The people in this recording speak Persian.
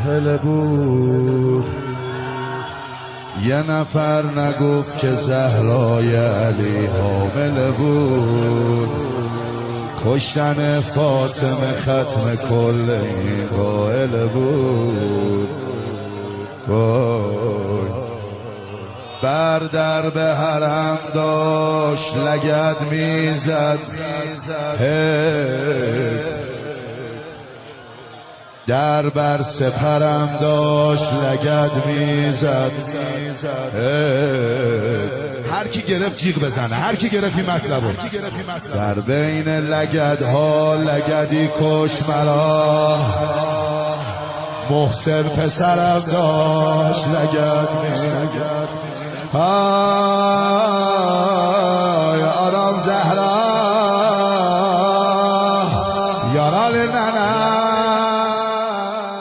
ساحل بود. یه نفر نگفت که زهرای علی حامل بود. کشتن فاطمه ختم کل این قائل بود. بر درب حرم داشت لگد میزد، در بر سپرم داشت لگد میزد. هر کی گرفت جیغ بزنه، هر کی گرفت این مطلبو. در بین لگدها لگدی کش مرا، محسن پسرم داشت لگد میزد. آرام زهرا